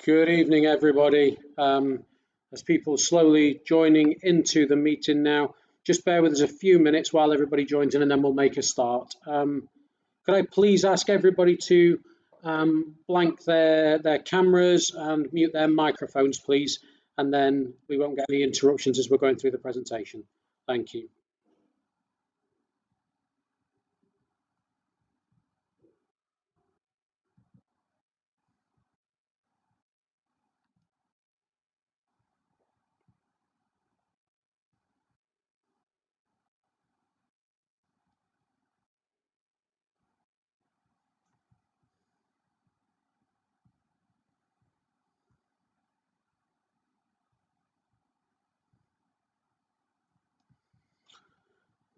Good evening, everybody. As people slowly joining into the meeting now, just bear with us a few minutes while everybody joins in and then we'll make a start. Could I please ask everybody to blank their cameras and mute their microphones, please, and then we won't get any interruptions as we're going through the presentation. Thank you.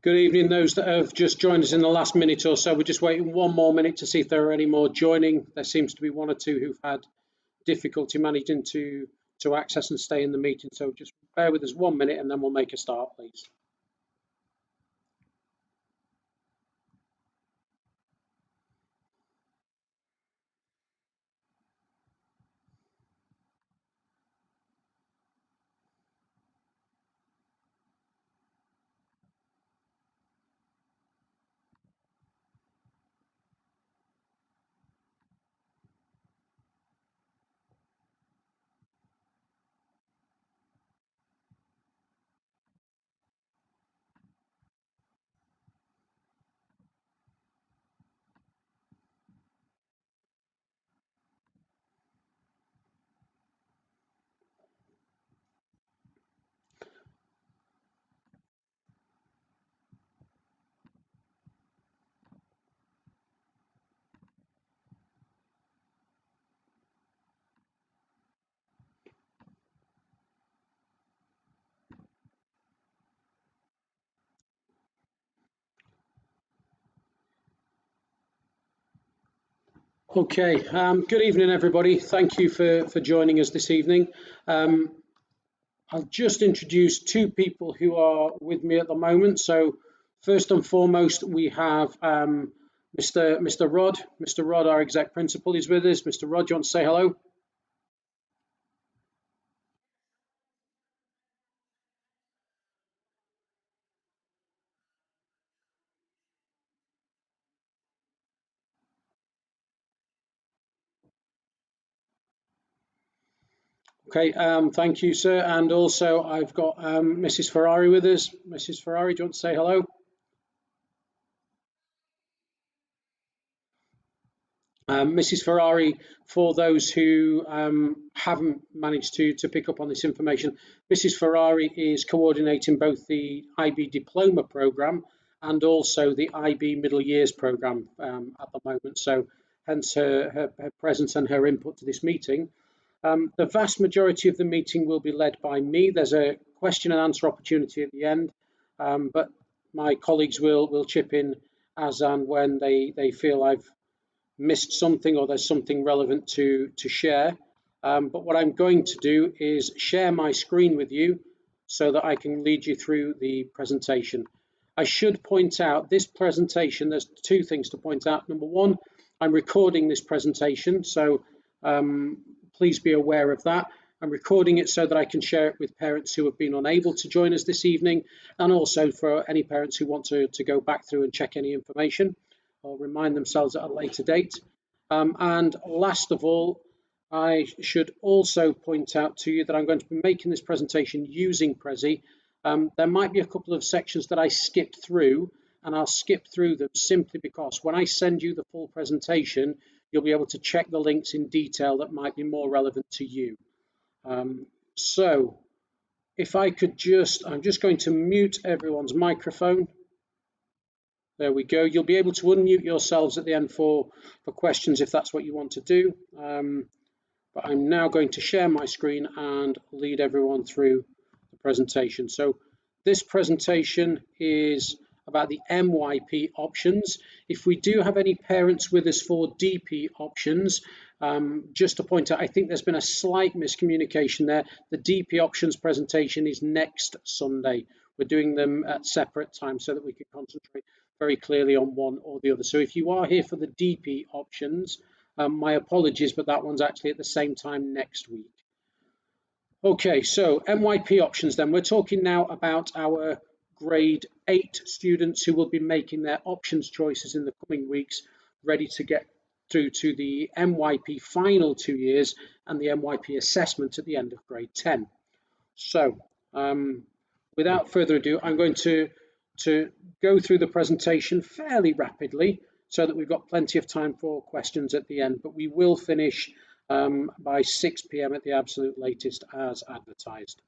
Good evening, those that have just joined us in the last minute or so. We're just waiting one more minute to see if there are any more joining. There seems to be one or two who've had difficulty managing to access and stay in the meeting. So just bear with us 1 minute and then we'll make a start, please. Okay, good evening, everybody. Thank you for joining us this evening. I'll just introduce two people who are with me at the moment. So first and foremost, we have Mr. Rod. Mr. Rod, our exec principal, is with us. Mr. Rod, do you want to say hello? Okay, thank you, sir. And also I've got Mrs. Ferrari with us. Mrs. Ferrari, do you want to say hello? Mrs. Ferrari, for those who haven't managed to pick up on this information, Mrs. Ferrari is coordinating both the IB Diploma Programme and also the IB Middle Years Programme at the moment. So hence her presence and her input to this meeting. The vast majority of the meeting will be led by me. There's a question and answer opportunity at the end, but my colleagues will chip in as and when they feel I've missed something or there's something relevant to share. But what I'm going to do is share my screen with you so that I can lead you through the presentation. I should point out this presentation, there's two things to point out. Number one, I'm recording this presentation, so please be aware of that. I'm recording it so that I can share it with parents who have been unable to join us this evening, and also for any parents who want to go back through and check any information or remind themselves at a later date. And last of all, I should also point out to you that I'm going to be making this presentation using Prezi. There might be a couple of sections that I skipped through, and I'll skip through them simply because when I send you the full presentation, you'll be able to check the links in detail that might be more relevant to you. So if I could I'm just going to mute everyone's microphone. There we go. You'll be able to unmute yourselves at the end for questions if that's what you want to do. But I'm now going to share my screen and lead everyone through the presentation. So this presentation is about the MYP options. If we do have any parents with us for DP options, just to point out, I think there's been a slight miscommunication there. The DP options presentation is next Sunday. We're doing them at separate times so that we can concentrate very clearly on one or the other. So if you are here for the DP options, My apologies, but that one's actually at the same time next week. Okay, so MYP options then. We're talking now about our grade 8 students who will be making their options choices in the coming weeks, ready to get through to the MYP final 2 years and the MYP assessment at the end of grade 10. So without further ado, I'm going to go through the presentation fairly rapidly so that we've got plenty of time for questions at the end, but we will finish by 6 p.m. at the absolute latest as advertised.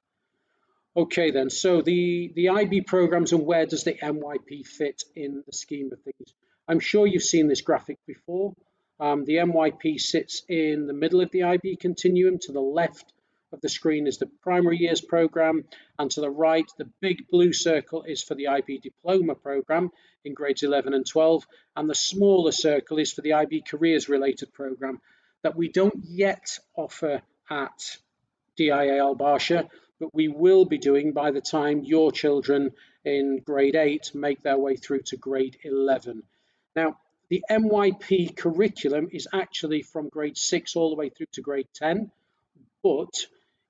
Okay then, so the IB programs and where does the MYP fit in the scheme of things? I'm sure you've seen this graphic before. The MYP sits in the middle of the IB continuum. To the left of the screen is the primary years program, and to the right, the big blue circle is for the IB diploma program in grades 11 and 12, and the smaller circle is for the IB careers related program that we don't yet offer at DIA Al Barsha, but we will be doing by the time your children in grade 8 make their way through to grade 11. Now, the MYP curriculum is actually from grade 6 all the way through to grade 10, but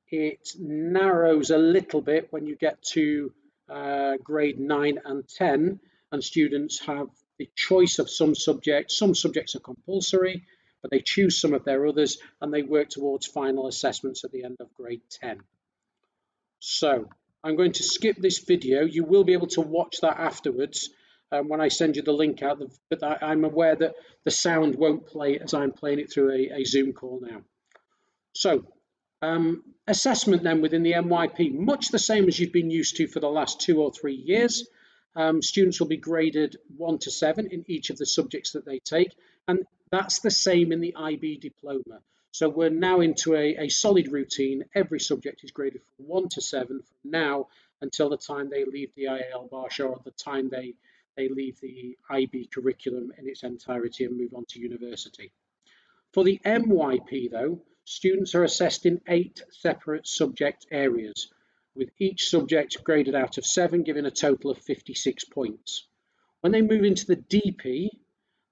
it narrows a little bit when you get to grade 9 and 10, and students have the choice of some subjects. Some subjects are compulsory, but they choose some of their others, and they work towards final assessments at the end of grade 10. So I'm going to skip this video. You will be able to watch that afterwards when I send you the link out, but I'm aware that the sound won't play as I'm playing it through a Zoom call now. So assessment then within the MYP, much the same as you've been used to for the last 2 or 3 years. Students will be graded 1 to 7 in each of the subjects that they take, and that's the same in the IB diploma. So we're now into a solid routine. Every subject is graded from 1 to 7 from now until the time they leave the DIA Al Barsha, or the time they leave the IB curriculum in its entirety and move on to university. For the MYP though, students are assessed in 8 separate subject areas, with each subject graded out of 7, giving a total of 56 points. When they move into the DP,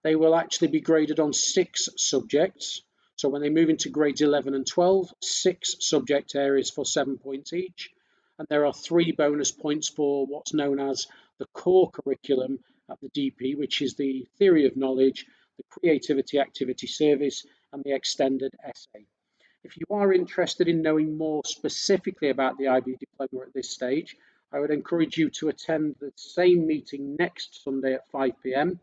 they will actually be graded on 6 subjects. So when they move into grades 11 and 12, 6 subject areas for 7 points each. And there are 3 bonus points for what's known as the core curriculum at the DP, which is the theory of knowledge, the creativity activity service, and the extended essay. If you are interested in knowing more specifically about the IB diploma at this stage, I would encourage you to attend the same meeting next Sunday at 5 p.m.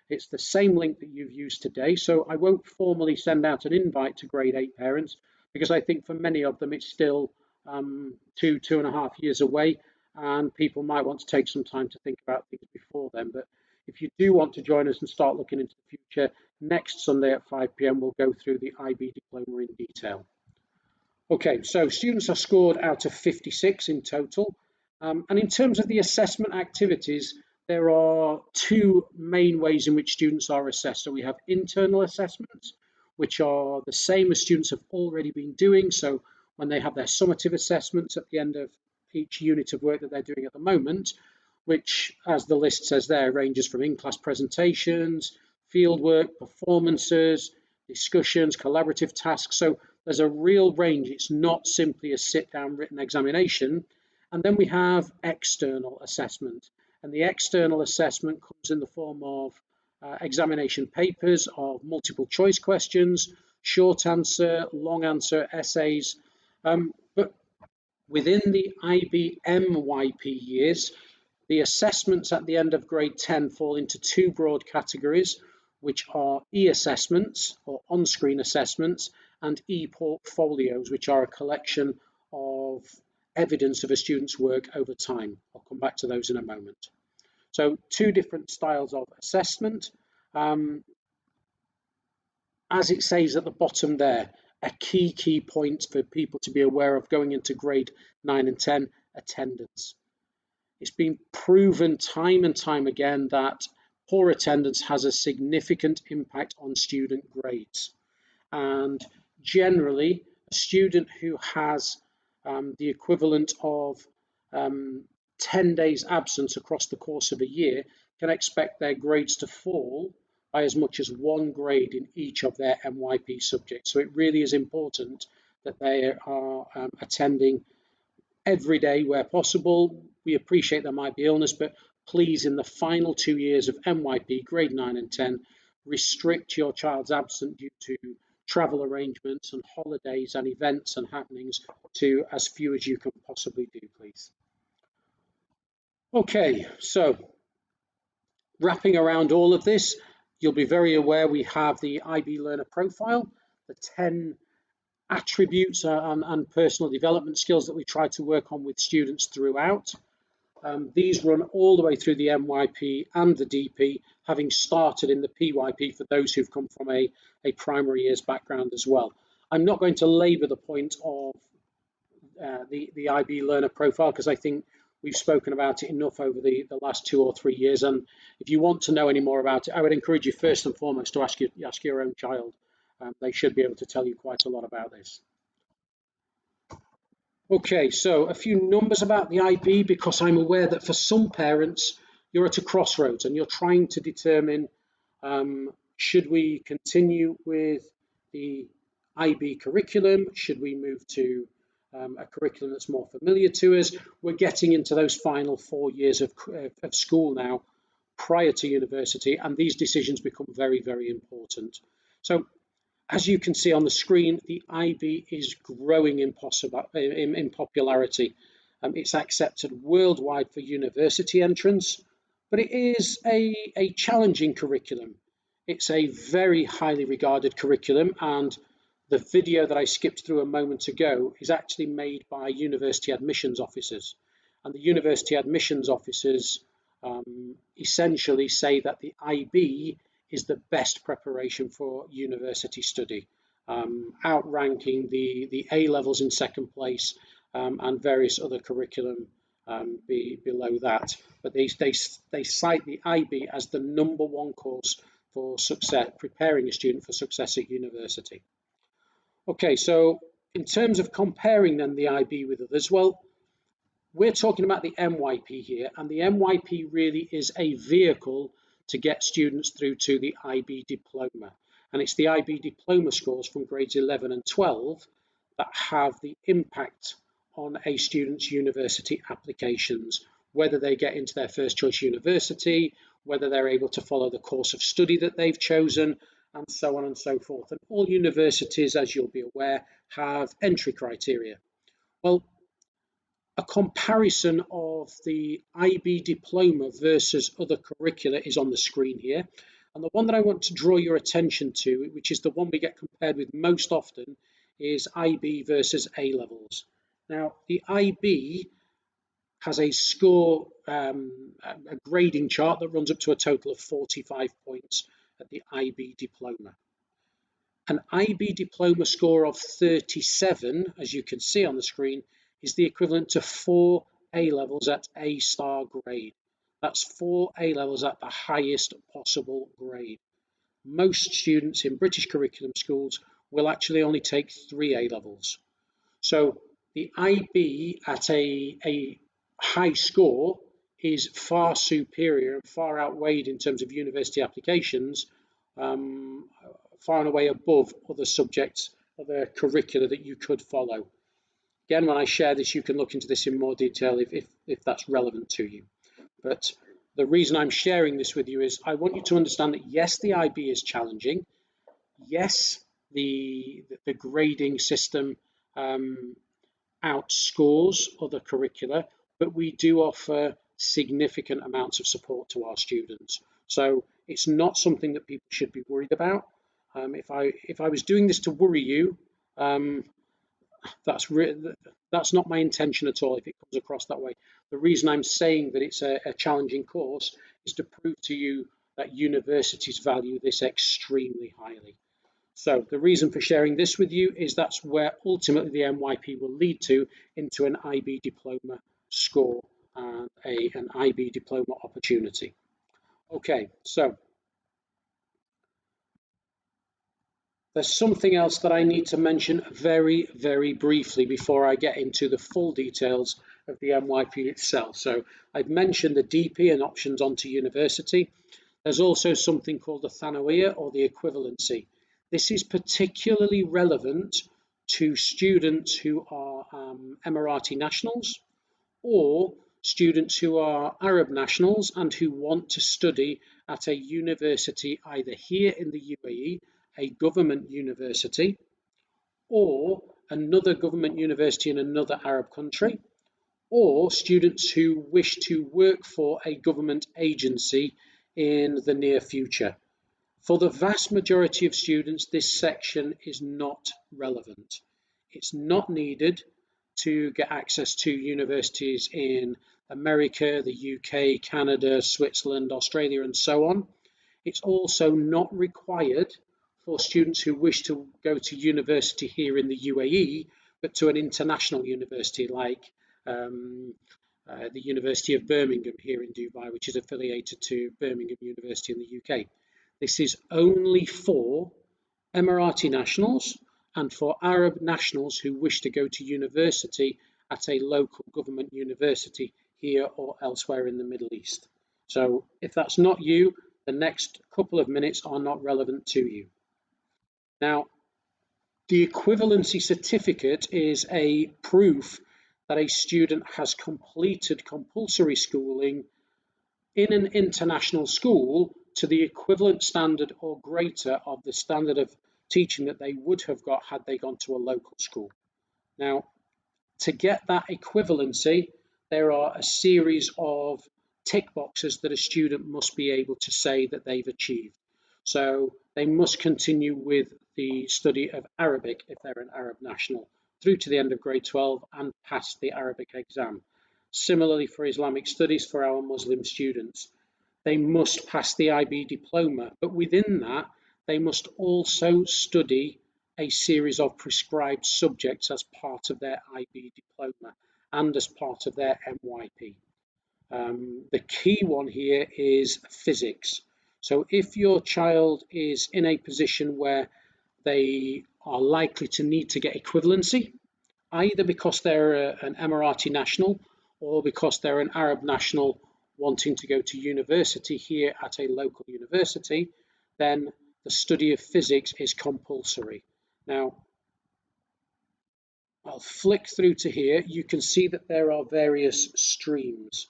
It's the same link that you've used today, so I won't formally send out an invite to grade 8 parents, because I think for many of them it's still 2.5 years away, and people might want to take some time to think about things before then. But if you do want to join us and start looking into the future, next Sunday at 5 p.m. we'll go through the IB diploma in detail. Okay, so students are scored out of 56 in total. And in terms of the assessment activities, there are 2 main ways in which students are assessed. So we have internal assessments, which are the same as students have already been doing. So when they have their summative assessments at the end of each unit of work that they're doing at the moment, which, as the list says there, ranges from in-class presentations, fieldwork, performances, discussions, collaborative tasks. So there's a real range. It's not simply a sit-down written examination. And then we have external assessment. And the external assessment comes in the form of examination papers of multiple choice questions, short answer, long answer, essays. But within the IB MYP years, the assessments at the end of grade 10 fall into 2 broad categories, which are e-assessments or on-screen assessments, and e-portfolios, which are a collection of evidence of a student's work over time. I'll come back to those in a moment. So 2 different styles of assessment. As it says at the bottom there, a key point for people to be aware of going into grade 9 and 10, attendance. It's been proven time and time again that poor attendance has a significant impact on student grades. And generally, a student who has the equivalent of 10 days absence across the course of a year can expect their grades to fall by as much as 1 grade in each of their MYP subjects. So it really is important that they are attending every day where possible. We appreciate there might be illness, but please, in the final 2 years of MYP, grade 9 and 10, restrict your child's absence due to travel arrangements and holidays and events and happenings to as few as you can possibly do, please. Okay, so wrapping around all of this, you'll be very aware we have the IB Learner Profile, the 10 attributes and personal development skills that we try to work on with students throughout. These run all the way through the MYP and the DP, having started in the PYP for those who've come from a primary years background as well. I'm not going to labour the point of the IB Learner Profile because I think we've spoken about it enough over the last 2 or 3 years. And if you want to know any more about it, I would encourage you first and foremost to ask your own child. They should be able to tell you quite a lot about this. Okay, so a few numbers about the IB, because I'm aware that for some parents, you're at a crossroads and you're trying to determine, should we continue with the IB curriculum? Should we move to a curriculum that's more familiar to us? We're getting into those final 4 years of school now, prior to university, and these decisions become very, very important. So as you can see on the screen, the IB is growing in popularity. It's accepted worldwide for university entrance, but it is a challenging curriculum. It's a very highly regarded curriculum, and the video that I skipped through a moment ago is actually made by university admissions officers. And the university admissions officers essentially say that the IB is the best preparation for university study, outranking the A levels in second place and various other curriculum below that. But they cite the IB as the #1 course for success, preparing a student for success at university. Okay, so in terms of comparing then the IB with others, well, we're talking about the MYP here, and the MYP really is a vehicle to get students through to the IB diploma. And it's the IB diploma scores from grades 11 and 12 that have the impact on a student's university applications, whether they get into their first choice university, whether they're able to follow the course of study that they've chosen, and so on and so forth. And all universities, as you'll be aware, have entry criteria. Well, a comparison of the IB diploma versus other curricula is on the screen here. And the one that I want to draw your attention to, which is the one we get compared with most often, is IB versus A levels. Now, the IB has a score, a grading chart that runs up to a total of 45 points at the IB diploma. An IB diploma score of 37, as you can see on the screen, is the equivalent to 4 A levels at A star grade. That's 4 A levels at the highest possible grade. Most students in British curriculum schools will actually only take 3 A levels. So the IB at a high score is far superior and far outweighed in terms of university applications, far and away above other subjects, other curricula that you could follow. Again, when I share this, you can look into this in more detail if that's relevant to you. But the reason I'm sharing this with you is I want you to understand that yes, the IB is challenging. Yes, the grading system outscores other curricula, but we do offer significant amounts of support to our students. So it's not something that people should be worried about. If I was doing this to worry you, that's not my intention at all if it comes across that way. The reason I'm saying that it's a challenging course is to prove to you that universities value this extremely highly. So the reason for sharing this with you is that's where ultimately the MYP will lead to, into an IB diploma score and an IB diploma opportunity. Okay, so there's something else that I need to mention very, very briefly before I get into the full details of the MYP itself. So I've mentioned the DP and options onto university. There's also something called the Thanawiya, or the equivalency. This is particularly relevant to students who are Emirati nationals, or students who are Arab nationals and who want to study at a university either here in the UAE, a government university, or another government university in another Arab country, or students who wish to work for a government agency in the near future. For the vast majority of students, this section is not relevant. It's not needed to get access to universities in America, the UK, Canada, Switzerland, Australia, and so on. It's also not required for students who wish to go to university here in the UAE, but to an international university like the University of Birmingham here in Dubai, which is affiliated to Birmingham University in the UK. This is only for Emirati nationals and for Arab nationals who wish to go to university at a local government university here or elsewhere in the Middle East. So if that's not you, the next couple of minutes are not relevant to you. Now, the equivalency certificate is a proof that a student has completed compulsory schooling in an international school to the equivalent standard or greater of the standard of teaching that they would have got had they gone to a local school. Now, to get that equivalency, there are a series of tick boxes that a student must be able to say that they've achieved. So they must continue with the study of Arabic if they're an Arab national through to the end of grade 12 and pass the Arabic exam. Similarly for Islamic studies for our Muslim students, they must pass the IB diploma, but within that, they must also study a series of prescribed subjects as part of their IB diploma and as part of their MYP. The key one here is physics. So if your child is in a position where they are likely to need to get equivalency, either because they're an Emirati national or because they're an Arab national wanting to go to university here at a local university, then the study of physics is compulsory. Now, I'll flick through to here. You can see that there are various streams,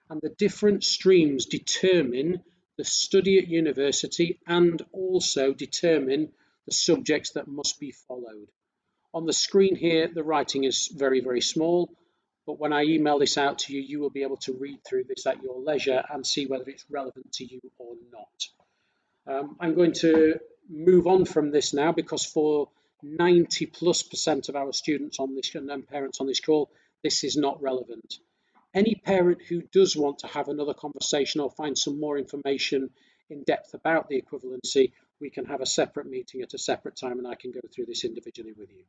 and the different streams determine the study at university and also determine the subjects that must be followed. On the screen here, the writing is very, very small, but when I email this out to you, you will be able to read through this at your leisure and see whether it's relevant to you or not. I'm going to move on from this now because for 90+% of our students on this and parents on this call, this is not relevant. Any parent who does want to have another conversation or find some more information in depth about the equivalency, we can have a separate meeting at a separate time and I can go through this individually with you.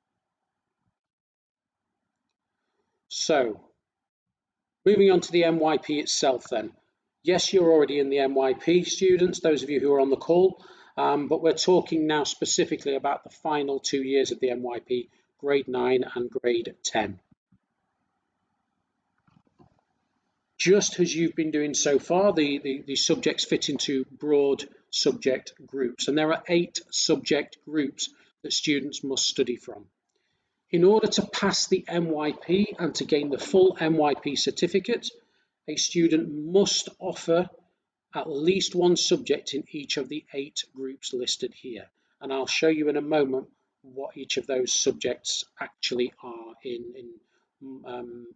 So, moving on to the MYP itself then. Yes, you're already in the MYP, students, those of you who are on the call, but we're talking now specifically about the final 2 years of the MYP, grade 9 and grade 10. Just as you've been doing so far, the subjects fit into broad subject groups, and there are 8 subject groups that students must study from. In order to pass the MYP and to gain the full MYP certificate, a student must offer at least one subject in each of the 8 groups listed here. And I'll show you in a moment what each of those subjects actually are in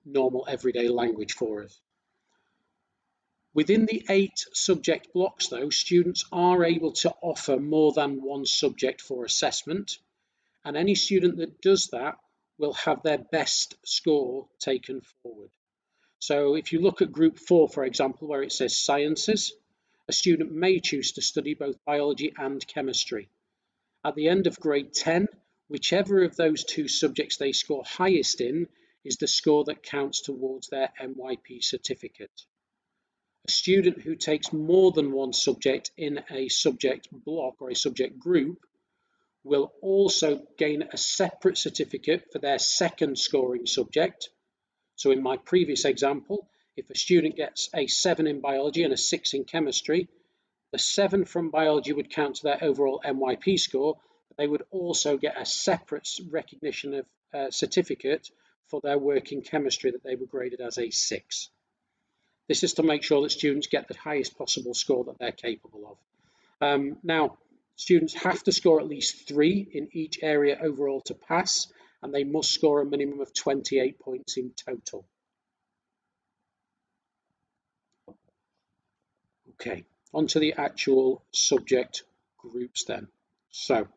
normal everyday language for us. Within the 8 subject blocks, though, students are able to offer more than one subject for assessment, and any student that does that will have their best score taken forward. So if you look at group 4, for example, where it says sciences, a student may choose to study both biology and chemistry. At the end of grade 10, whichever of those 2 subjects they score highest in is the score that counts towards their MYP certificate. A student who takes more than one subject in a subject block or a subject group will also gain a separate certificate for their second scoring subject. So in my previous example, if a student gets a 7 in biology and a 6 in chemistry, The 7 from biology would count to their overall MYP score, but they would also get a separate recognition of certificate for their work in chemistry that they were graded as a 6. This is to make sure that students get the highest possible score that they're capable of. Now, students have to score at least 3 in each area overall to pass, and they must score a minimum of 28 points in total. Okay, on to the actual subject groups then. So,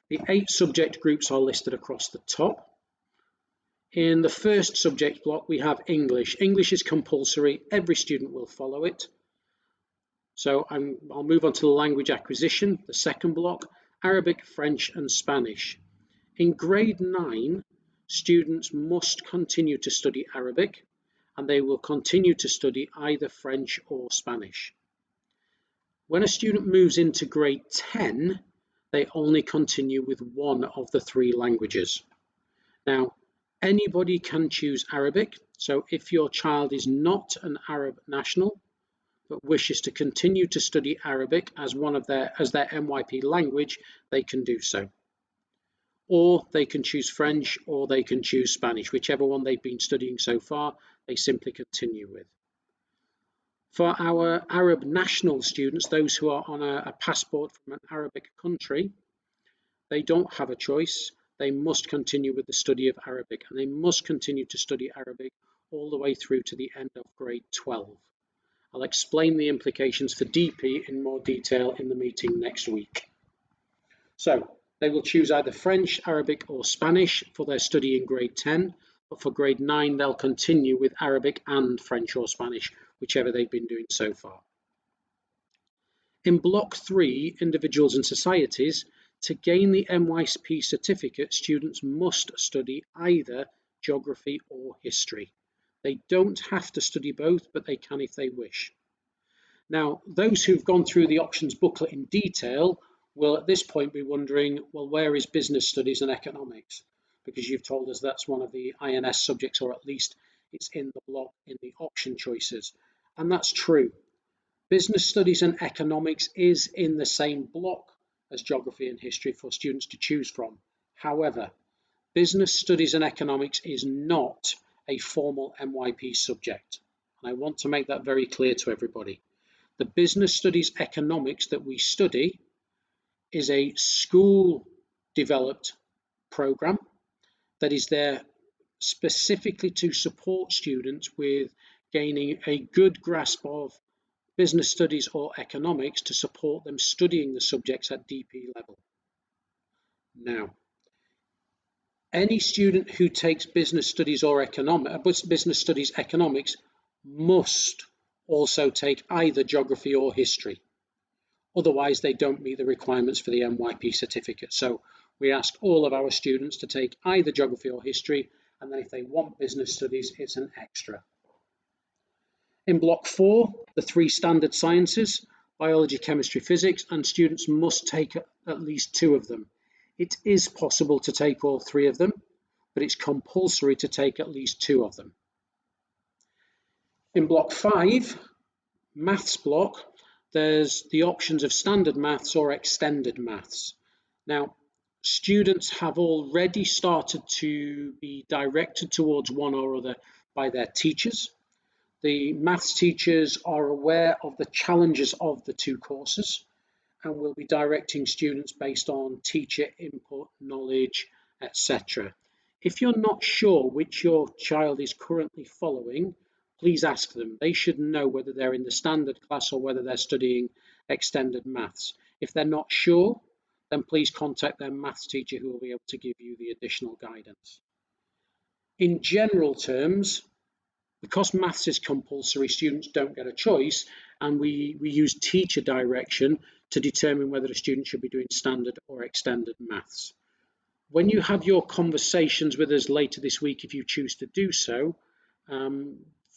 the 8 subject groups are listed across the top. In the first subject block, we have English. English is compulsory. Every student will follow it. So I'll move on to the language acquisition, the second block, Arabic, French, and Spanish. In grade 9, students must continue to study Arabic, and they will continue to study either French or Spanish. When a student moves into grade 10, they only continue with one of the 3 languages. Now, anybody can choose Arabic, so if your child is not an Arab national, but wishes to continue to study Arabic as their MYP language, they can do so. Or they can choose French, or they can choose Spanish, whichever one they've been studying so far, they simply continue with. For our Arab national students, those who are on a passport from an Arabic country, they don't have a choice. They must continue with the study of Arabic, and they must continue to study Arabic all the way through to the end of grade 12. I'll explain the implications for DP in more detail in the meeting next week. So, they will choose either French, Arabic, or Spanish for their study in grade 10, but for grade 9, they'll continue with Arabic and French or Spanish, whichever they've been doing so far. In Block 3, Individuals and Societies, to gain the MYP certificate, students must study either geography or history. They don't have to study both, but they can if they wish. Now, those who've gone through the options booklet in detail will at this point be wondering, well, where is business studies and economics? Because you've told us that's one of the INS subjects, or at least it's in the block in the option choices. And that's true. Business studies and economics is in the same block as geography and history for students to choose from. However, business studies and economics is not a formal MYP subject. And I want to make that very clear to everybody. The business studies economics that we study is a school-developed program that is there specifically to support students with gaining a good grasp of business studies or economics to support them studying the subjects at DP level. Now, any student who takes business studies or business studies economics must also take either geography or history. Otherwise, they don't meet the requirements for the MYP certificate. So we ask all of our students to take either geography or history, and then if they want business studies, it's an extra. In Block 4, the 3 standard sciences, biology, chemistry, physics, and students must take at least 2 of them. It is possible to take all 3 of them, but it's compulsory to take at least 2 of them. In Block 5, maths block, there's the options of standard maths or extended maths. Now, students have already started to be directed towards one or other by their teachers. The maths teachers are aware of the challenges of the 2 courses and will be directing students based on teacher input, knowledge, etc. If you're not sure which your child is currently following, please ask them. They should know whether they're in the standard class or whether they're studying extended maths. If they're not sure, then please contact their maths teacher who will be able to give you the additional guidance. In general terms, because maths is compulsory, students don't get a choice, and we use teacher direction to determine whether a student should be doing standard or extended maths. When you have your conversations with us later this week, if you choose to do so,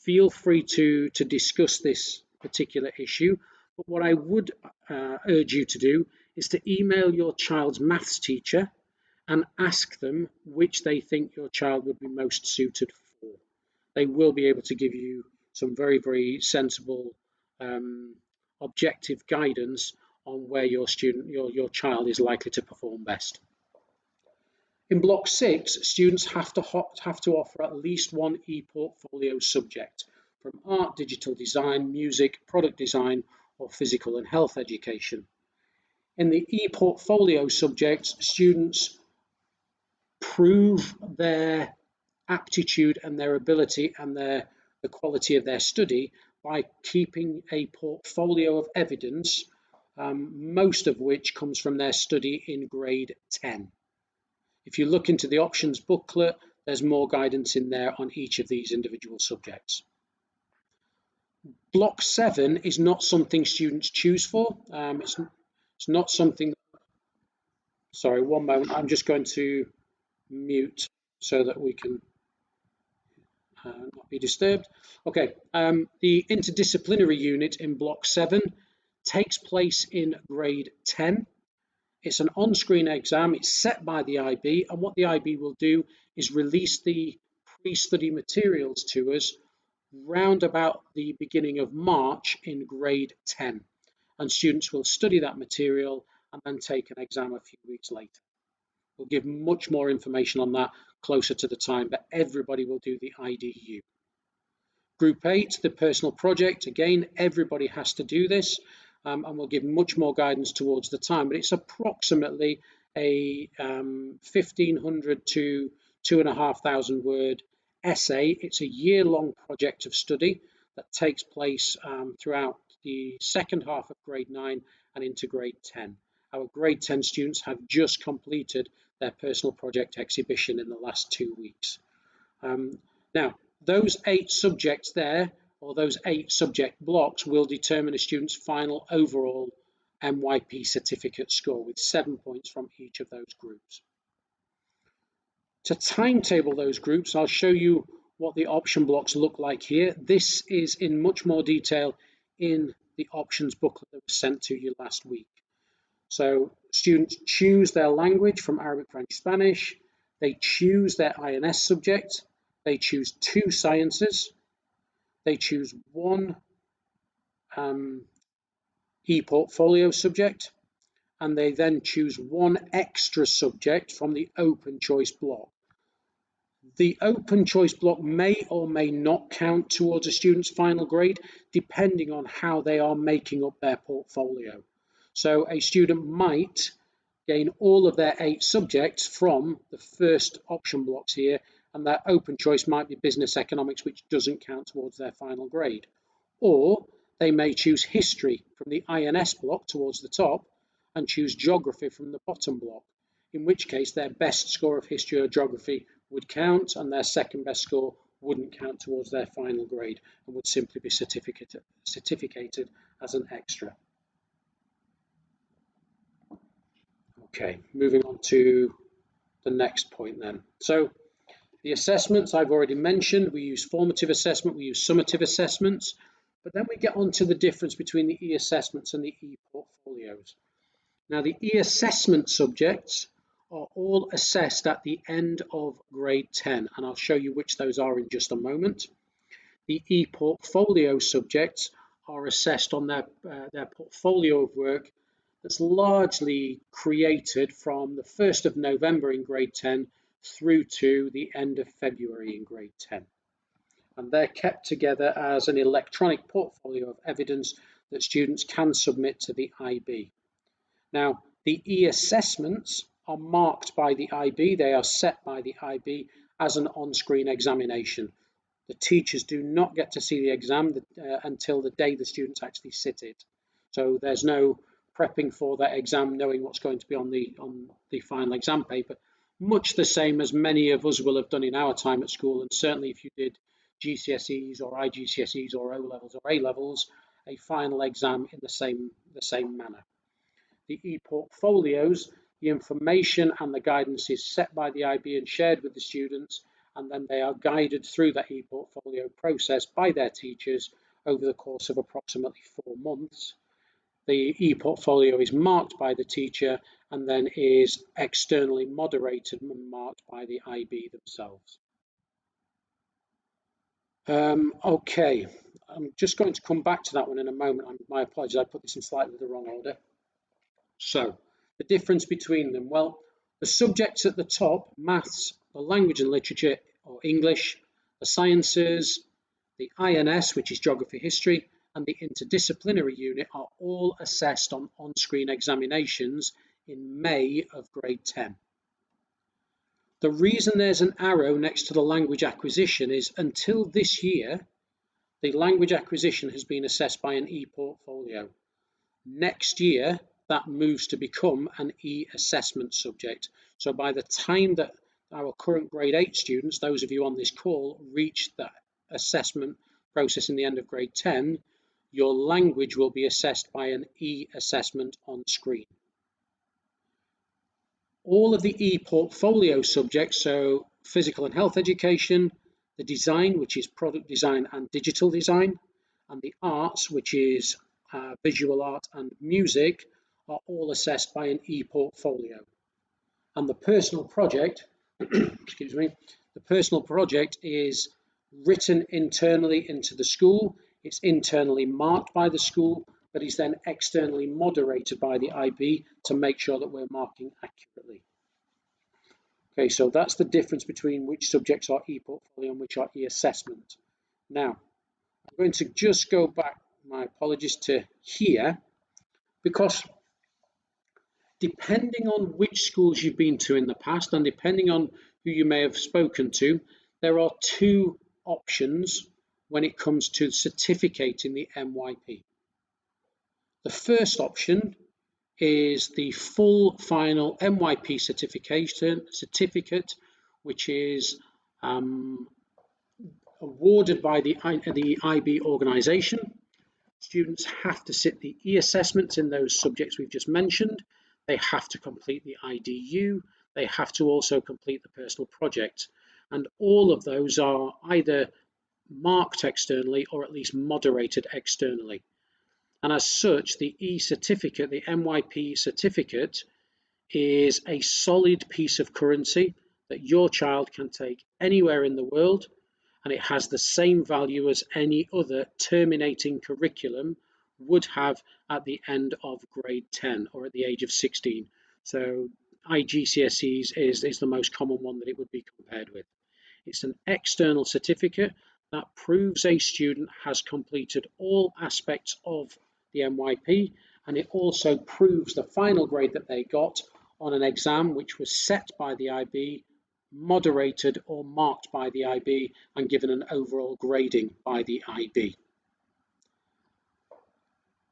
feel free to discuss this particular issue. But what I would urge you to do is to email your child's maths teacher and ask them which they think your child would be most suited for. They will be able to give you some very, very sensible objective guidance on where your child is likely to perform best. In Block 6, students have to offer at least one e-portfolio subject, from art, digital design, music, product design, or physical and health education. In the e-portfolio subjects, students prove their aptitude and their ability and the quality of their study by keeping a portfolio of evidence, most of which comes from their study in grade 10. If you look into the options booklet, there's more guidance in there on each of these individual subjects. Block 7 is not something students choose for. It's not something. Sorry, one moment. I'm just going to mute so that we can not be disturbed. Okay, the interdisciplinary unit in Block 7 takes place in grade 10. It's an on-screen exam. It's set by the IB, and what the IB will do is release the pre-study materials to us round about the beginning of March in grade 10. And students will study that material and then take an exam a few weeks later. We'll give much more information on that closer to the time, but everybody will do the IDU. Group 8, the personal project, again, everybody has to do this, and we'll give much more guidance towards the time, but it's approximately a 1,500 to 2,500 word essay. It's a year-long project of study that takes place throughout the second half of grade 9 and into grade 10. Our grade 10 students have just completed their personal project exhibition in the last 2 weeks. Now, those 8 subjects there, or those 8 subject blocks, will determine a student's final overall MYP certificate score, with 7 points from each of those groups. To timetable those groups, I'll show you what the option blocks look like here. This is in much more detail in the options booklet that was sent to you last week. So students choose their language from Arabic, French, Spanish. They choose their INS subject. They choose 2 sciences. They choose 1 e-portfolio subject, and they then choose 1 extra subject from the open choice block. The open choice block may or may not count towards a student's final grade, depending on how they are making up their portfolio. So a student might gain all of their 8 subjects from the first option blocks here, and their open choice might be business economics, which doesn't count towards their final grade. Or they may choose history from the INS block towards the top and choose geography from the bottom block, in which case their best score of history or geography would count and their second best score wouldn't count towards their final grade and would simply be certificated as an extra. Okay, moving on to the next point then. So the assessments I've already mentioned. We use formative assessment, we use summative assessments, but then we get on to the difference between the e-assessments and the e-portfolios. Now, the e-assessment subjects are all assessed at the end of grade 10, and I'll show you which those are in just a moment. The e-portfolio subjects are assessed on their portfolio of work that's largely created from the 1st of November in grade 10 through to the end of February in grade 10. And they're kept together as an electronic portfolio of evidence that students can submit to the IB. Now, the e-assessments are marked by the IB. They are set by the IB as an on-screen examination. The teachers do not get to see the exam until the day the students actually sit it. So there's no prepping for that exam, knowing what's going to be on the final exam paper. Much the same as many of us will have done in our time at school, and certainly if you did GCSEs or IGCSEs or O-levels or A-levels, a final exam in the same manner. The e-portfolios, the information and the guidance is set by the IB and shared with the students, and then they are guided through that e-portfolio process by their teachers over the course of approximately 4 months. The e-portfolio is marked by the teacher and then is externally moderated and marked by the IB themselves. Okay, I'm just going to come back to that one in a moment. My apologies, I put this in slightly the wrong order. So the difference between them, well, the subjects at the top, maths, the language and literature or English, the sciences, the INS, which is geography, history, and the interdisciplinary unit are all assessed on-screen examinations in May of grade 10. The reason there's an arrow next to the language acquisition is until this year, the language acquisition has been assessed by an e-portfolio. Next year, that moves to become an e-assessment subject. So by the time that our current grade 8 students, those of you on this call, reach that assessment process in the end of grade 10, your language will be assessed by an e-assessment on screen. All of the e-portfolio subjects, so physical and health education, the design, which is product design and digital design, and the arts, which is visual art and music, are all assessed by an e-portfolio. And the personal project, excuse me, the personal project is written internally into the school. It's internally marked by the school, but is then externally moderated by the IB to make sure that we're marking accurately. Okay, so that's the difference between which subjects are e-portfolio and which are e-assessment. Now, I'm going to just go back, my apologies, to here, because depending on which schools you've been to in the past and depending on who you may have spoken to, there are two options when it comes to certificating the MYP. The first option is the full final MYP certificate, which is awarded by the IB organisation. Students have to sit the e-assessments in those subjects we've just mentioned. They have to complete the IDU. They have to also complete the personal project. And all of those are either marked externally or at least moderated externally. And as such, the e-certificate, the MYP certificate, is a solid piece of currency that your child can take anywhere in the world, and it has the same value as any other terminating curriculum would have at the end of grade 10 or at the age of 16. So IGCSEs is the most common one that it would be compared with. It's an external certificate that proves a student has completed all aspects of the MYP, and it also proves the final grade that they got on an exam which was set by the IB, moderated or marked by the IB, and given an overall grading by the IB.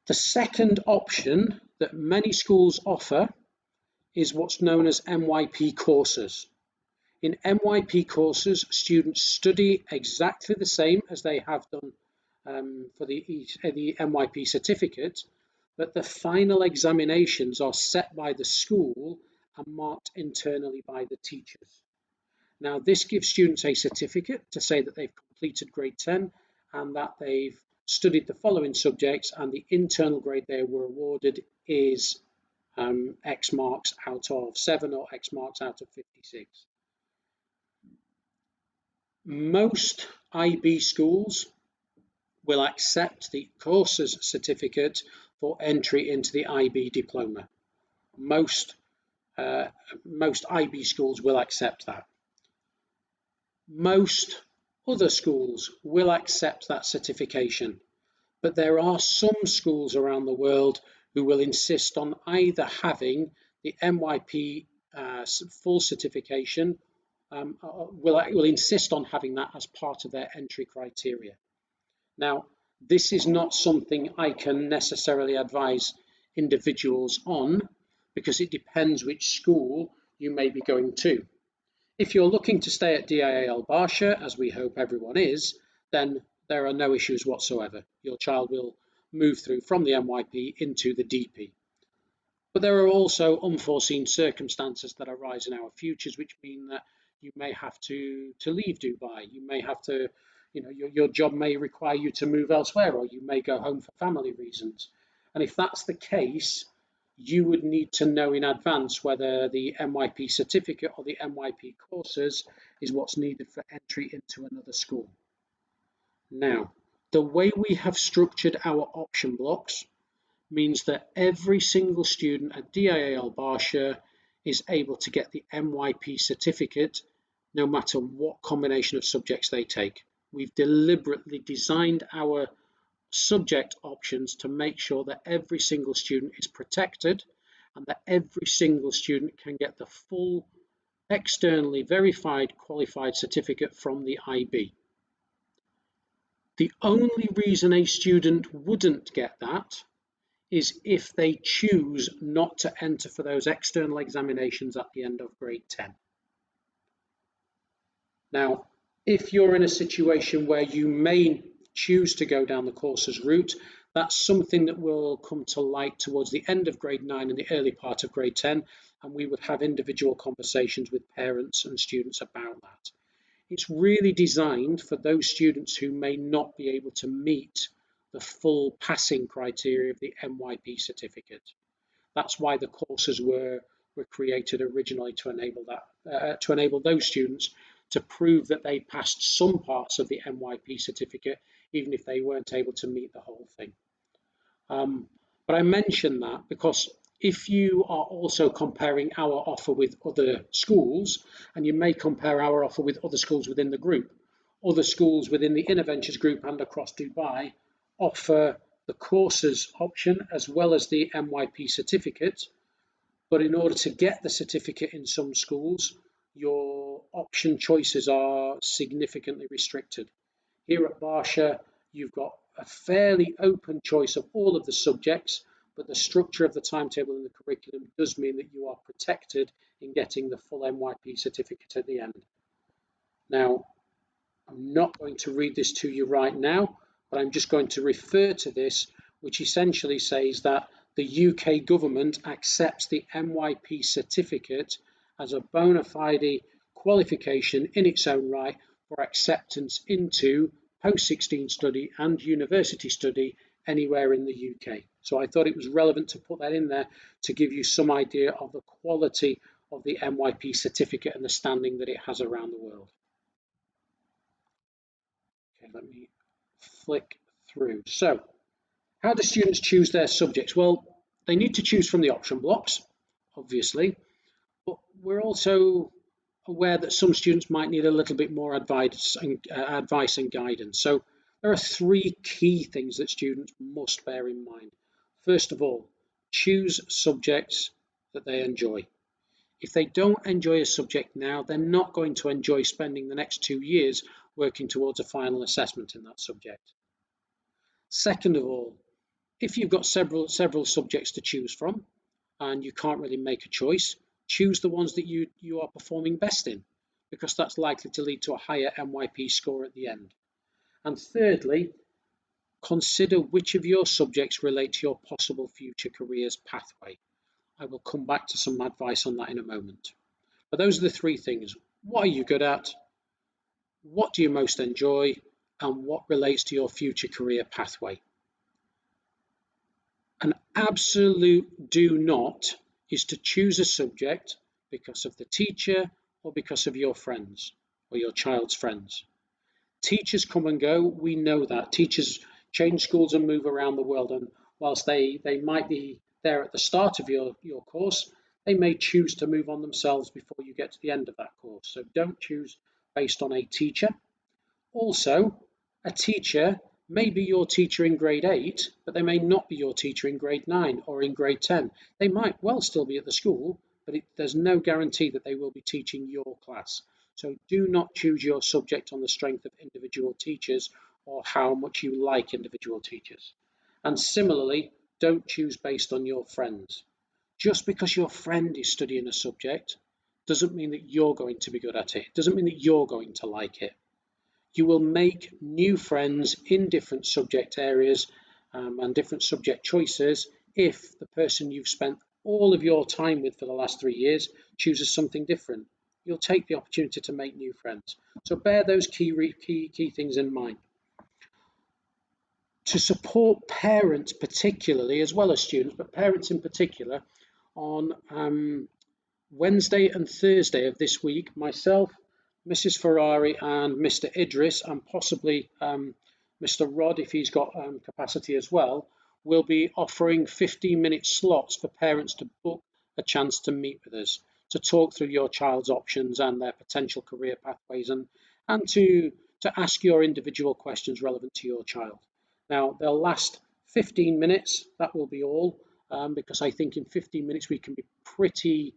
The second option that many schools offer is what's known as MYP courses. In MYP courses, students study exactly the same as they have done for the MYP certificate, but the final examinations are set by the school and marked internally by the teachers. Now, this gives students a certificate to say that they've completed grade 10 and that they've studied the following subjects, and the internal grade they were awarded is X marks out of 7 or X marks out of 56. Most IB schools will accept the courses certificate for entry into the IB diploma. Most IB schools will accept that. Most other schools will accept that certification, but there are some schools around the world who will insist on either having the MYP full certification, will insist on having that as part of their entry criteria. Now, this is not something I can necessarily advise individuals on, because it depends which school you may be going to. If you're looking to stay at DIA El Barsha, as we hope everyone is, then there are no issues whatsoever. Your child will move through from the MYP into the DP. But there are also unforeseen circumstances that arise in our futures, which mean that you may have to leave Dubai. You may have to, your job may require you to move elsewhere, or you may go home for family reasons. And if that's the case, you would need to know in advance whether the MYP certificate or the MYP courses is what's needed for entry into another school. Now, The way we have structured our option blocks means that every single student at DIAL Barsha is able to get the MYP certificate no matter what combination of subjects they take. We've deliberately designed our subject options to make sure that every single student is protected and that every single student can get the full externally verified qualified certificate from the IB. The only reason a student wouldn't get that is if they choose not to enter for those external examinations at the end of grade 10. Now, if you're in a situation where you may choose to go down the courses route, that's something that will come to light towards the end of grade 9 and the early part of grade 10, and we would have individual conversations with parents and students about that. It's really designed for those students who may not be able to meet the full passing criteria of the MYP certificate. That's why the courses were created originally to enable that, to enable those students to prove that they passed some parts of the MYP certificate, even if they weren't able to meet the whole thing. But I mention that because if you are also comparing our offer with other schools, and you may compare our offer with other schools within the group, other schools within the Innoventures group and across Dubai offer the courses option as well as the MYP certificate. But in order to get the certificate in some schools, your option choices are significantly restricted. Here at Barsha, you've got a fairly open choice of all of the subjects, but the structure of the timetable and the curriculum does mean that you are protected in getting the full MYP certificate at the end. Now, I'm not going to read this to you right now, but I'm just going to refer to this, which essentially says that the UK government accepts the MYP certificate as a bona fide qualification in its own right for acceptance into post-16 study and university study anywhere in the UK. So I thought it was relevant to put that in there to give you some idea of the quality of the MYP certificate and the standing that it has around the world. Okay, let me flick through. So, how do students choose their subjects? Well, they need to choose from the option blocks, obviously, but we're also aware that some students might need a little bit more advice and guidance. So there are three key things that students must bear in mind. First of all, choose subjects that they enjoy. If they don't enjoy a subject now, they're not going to enjoy spending the next 2 years working towards a final assessment in that subject. Second of all, if you've got several subjects to choose from and you can't really make a choice, choose the ones that you are performing best in, because that's likely to lead to a higher MYP score at the end. And thirdly, consider which of your subjects relate to your possible future careers pathway. I will come back to some advice on that in a moment. But those are the three things. What are you good at? What do you most enjoy? And what relates to your future career pathway? An absolute do not is to choose a subject because of the teacher or because of your friends or your child's friends. Teachers come and go, we know that. Teachers change schools and move around the world, and whilst they might be there at the start of your course, they may choose to move on themselves before you get to the end of that course. So don't choose based on a teacher. Also, a teacher may be your teacher in grade 8, but they may not be your teacher in grade 9 or in grade 10. They might well still be at the school, but there's no guarantee that they will be teaching your class. So do not choose your subject on the strength of individual teachers or how much you like individual teachers. And similarly, don't choose based on your friends. Just because your friend is studying a subject doesn't mean that you're going to be good at it. Doesn't mean that you're going to like it. You will make new friends in different subject areas and different subject choices if the person you've spent all of your time with for the last 3 years chooses something different. You'll take the opportunity to make new friends. So bear those key things in mind. To support parents particularly, as well as students, but parents in particular, on Wednesday and Thursday of this week, myself, Mrs. Ferrari and Mr. Idris, and possibly Mr. Rod, if he's got capacity as well, will be offering 15-minute slots for parents to book a chance to meet with us, to talk through your child's options and their potential career pathways, and to ask your individual questions relevant to your child. Now, they'll last 15 minutes, that will be all, because I think in 15 minutes we can be pretty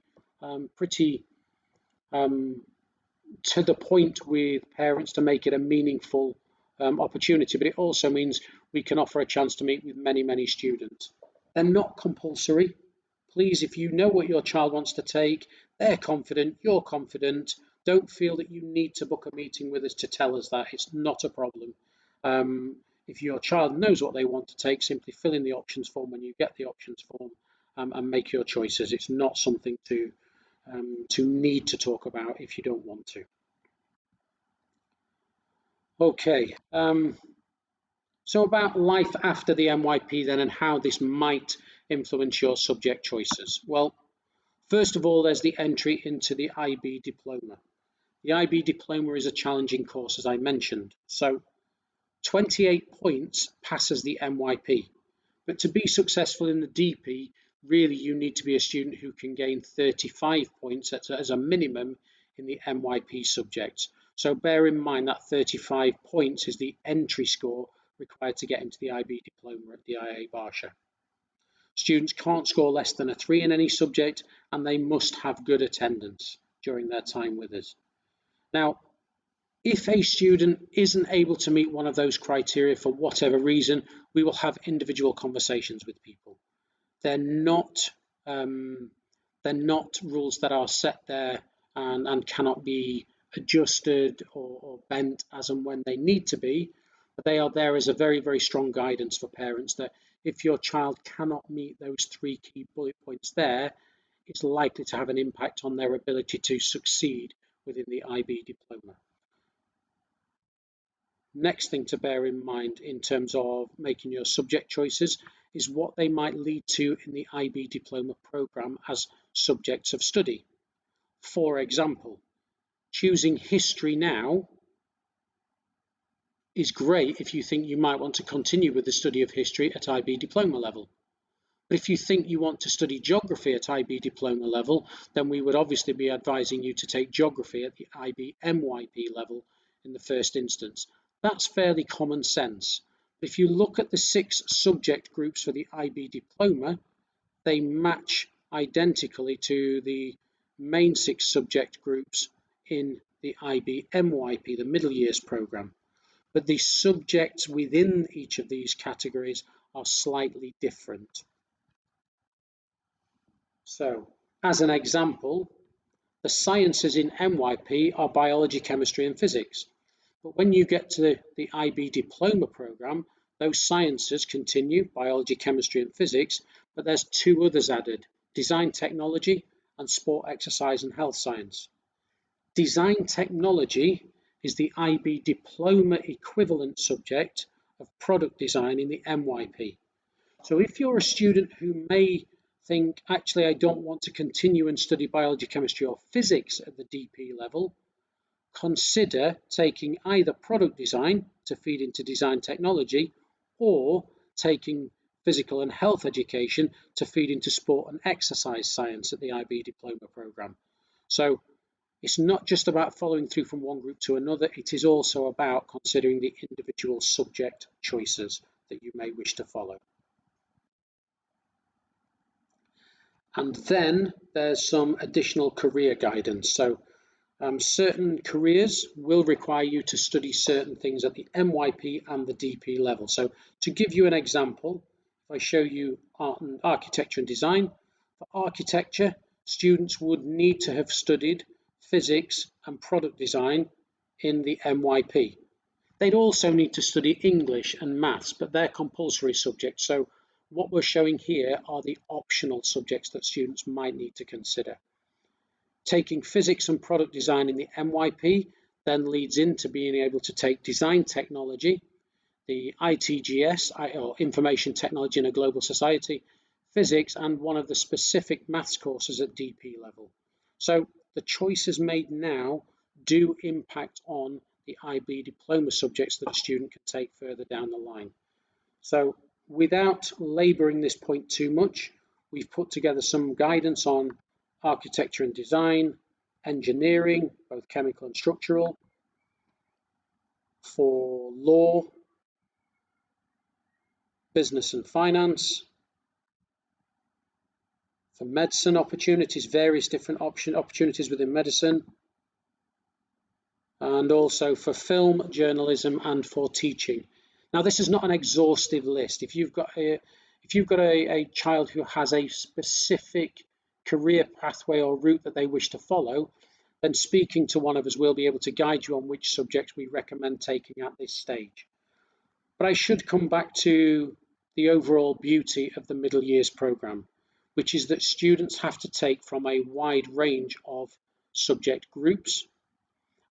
to the point with parents to make it a meaningful opportunity, but it also means we can offer a chance to meet with many students. They're not compulsory. Please, if you know what your child wants to take, they're confident, you're confident, don't feel that you need to book a meeting with us to tell us that. It's not a problem. If your child knows what they want to take, simply fill in the options form when you get the options form and make your choices. It's not something to need to talk about if you don't want to. Okay, so about life after the MYP then and how this might influence your subject choices. Well, first of all, there's the entry into the IB diploma. The IB diploma is a challenging course, as I mentioned. So 28 points passes the MYP. But to be successful in the DP, really you need to be a student who can gain 35 points as a minimum in the MYP subjects. So bear in mind that 35 points is the entry score required to get into the IB diploma at the IA Barsha. Students can't score less than a 3 in any subject, and they must have good attendance during their time with us. Now, if a student isn't able to meet one of those criteria for whatever reason, we will have individual conversations with people. They're not rules that are set there and cannot be adjusted or bent as and when they need to be, but they are there as a very strong guidance for parents that if your child cannot meet those 3 key bullet points there, it's likely to have an impact on their ability to succeed within the IB diploma. Next thing to bear in mind in terms of making your subject choices is what they might lead to in the IB diploma program as subjects of study. For example, choosing history now is great if you think you might want to continue with the study of history at IB diploma level. But if you think you want to study geography at IB diploma level, then we would obviously be advising you to take geography at the IB MYP level in the first instance. That's fairly common sense. If you look at the 6 subject groups for the IB diploma, they match identically to the main 6 subject groups in the IB MYP, the middle years program. But the subjects within each of these categories are slightly different. So, as an example, the sciences in MYP are biology, chemistry, and physics. But when you get to the IB diploma program, those sciences continue, biology, chemistry, and physics, but there's 2 others added, design technology and sport, exercise, and health science. Design technology is the IB diploma equivalent subject of product design in the MYP. So if you're a student who may think, actually, I don't want to continue and study biology, chemistry, or physics at the DP level, consider taking either product design to feed into design technology or taking physical and health education to feed into sport and exercise science at the IB diploma program. So it's not just about following through from one group to another, it is also about considering the individual subject choices that you may wish to follow. And then there's some additional career guidance. So certain careers will require you to study certain things at the MYP and the DP level. So to give you an example, if I show you architecture and design, for architecture, students would need to have studied physics and product design in the MYP. They'd also need to study English and maths, but they're compulsory subjects. So what we're showing here are the optional subjects that students might need to consider. Taking physics and product design in the MYP then leads into being able to take design technology, the ITGS, or Information Technology in a Global Society, physics, and one of the specific maths courses at DP level. So the choices made now do impact on the IB diploma subjects that a student can take further down the line. So without labouring this point too much, we've put together some guidance on architecture and design, engineering, both chemical and structural, for law, business and finance, for medicine opportunities, various different opportunities within medicine, and also for film, journalism, and for teaching. Now, this is not an exhaustive list. If you've got a child who has a specific career pathway or route that they wish to follow, then speaking to one of us will be able to guide you on which subjects we recommend taking at this stage. But I should come back to the overall beauty of the middle years programme, which is that students have to take from a wide range of subject groups.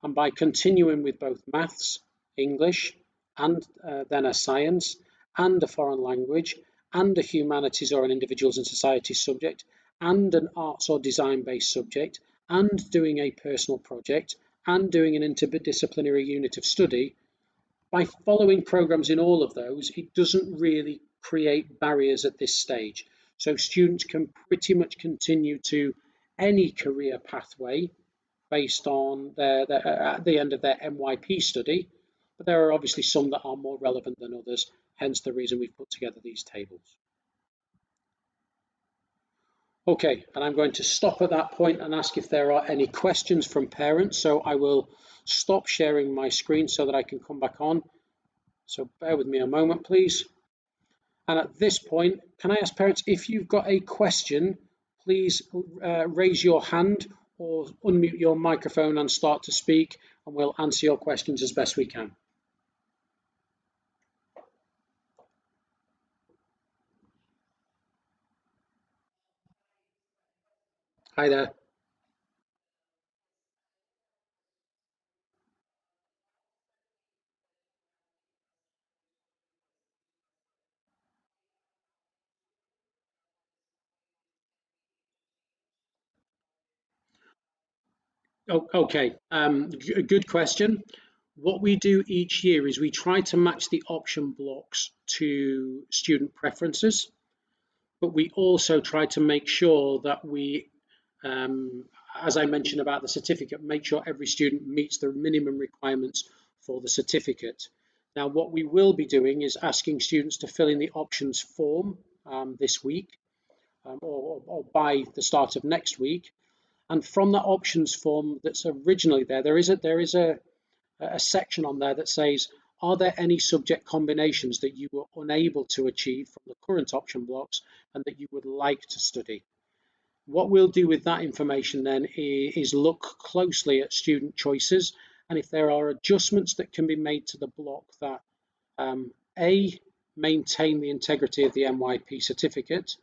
And by continuing with both maths, English, and then a science, and a foreign language, and a humanities or an individuals and societies subject, and an arts or design-based subject, and doing a personal project, and doing an interdisciplinary unit of study, by following programs in all of those, it doesn't really create barriers at this stage. So students can pretty much continue to any career pathway based on at the end of their MYP study, but there are obviously some that are more relevant than others, hence the reason we've put together these tables. Okay, and I'm going to stop at that point and ask if there are any questions from parents. So I will stop sharing my screen so that I can come back on. So bear with me a moment, please. And at this point, can I ask parents, if you've got a question, please raise your hand or unmute your microphone and start to speak, and we'll answer your questions as best we can. Hi there. Oh, okay, good question. What we do each year is we try to match the option blocks to student preferences, but we also try to make sure that we, as I mentioned about the certificate, make sure every student meets the minimum requirements for the certificate. Now, what we will be doing is asking students to fill in the options form this week or by the start of next week. And from that options form that's originally there is a section on there that says, are there any subject combinations that you were unable to achieve from the current option blocks and that you would like to study? What we'll do with that information then is look closely at student choices, and if there are adjustments that can be made to the block that A, maintain the integrity of the MYP certificate,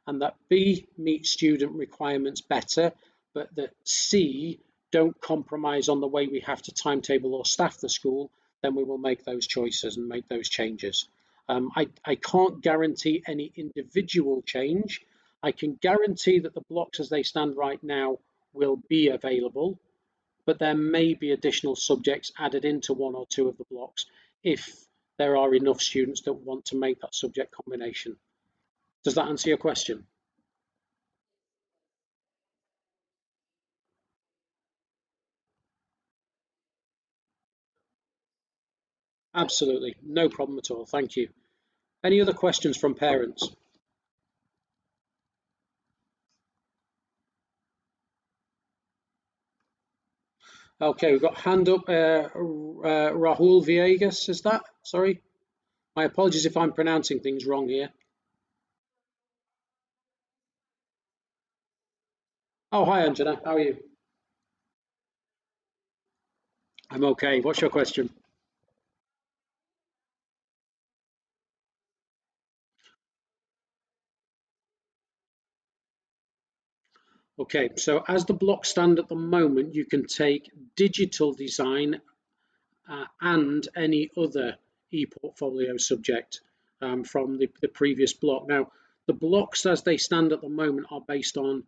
and that B, meet student requirements better, but that C, don't compromise on the way we have to timetable or staff the school, then we will make those choices and make those changes. I can't guarantee any individual change. I can guarantee that the blocks as they stand right now will be available, but there may be additional subjects added into one or two of the blocks if there are enough students that want to make that subject combination. Does that answer your question? Absolutely, no problem at all. Thank you. Any other questions from parents? Okay, we've got hand up, Rahul Viegas, is that? Sorry. My apologies if I'm pronouncing things wrong here. Oh, hi, Anjana. How are you? I'm okay. What's your question? Okay, so as the blocks stand at the moment, you can take digital design and any other e-portfolio subject from the previous block. Now, the blocks as they stand at the moment are based on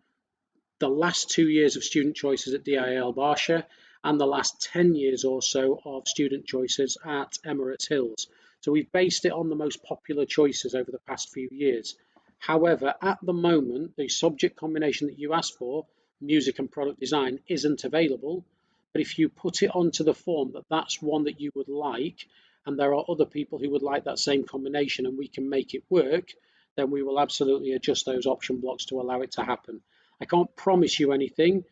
the last 2 years of student choices at DIL Barsha and the last 10 years or so of student choices at Emirates Hills. So we've based it on the most popular choices over the past few years. However, at the moment, the subject combination that you asked for, music and product design, isn't available. But if you put it onto the form that that's one that you would like, and there are other people who would like that same combination and we can make it work, then we will absolutely adjust those option blocks to allow it to happen. I can't promise you anything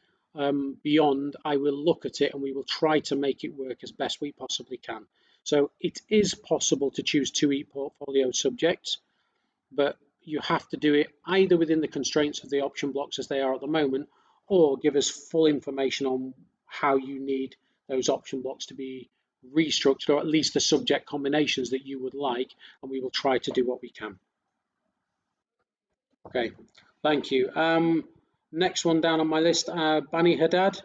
beyond. I will look at it and we will try to make it work as best we possibly can. So it is possible to choose two e-portfolio subjects, but you have to do it either within the constraints of the option blocks as they are at the moment, or give us full information on how you need those option blocks to be restructured, or at least the subject combinations that you would like, and we will try to do what we can. Okay, thank you. Next one down on my list, Bani Haddad.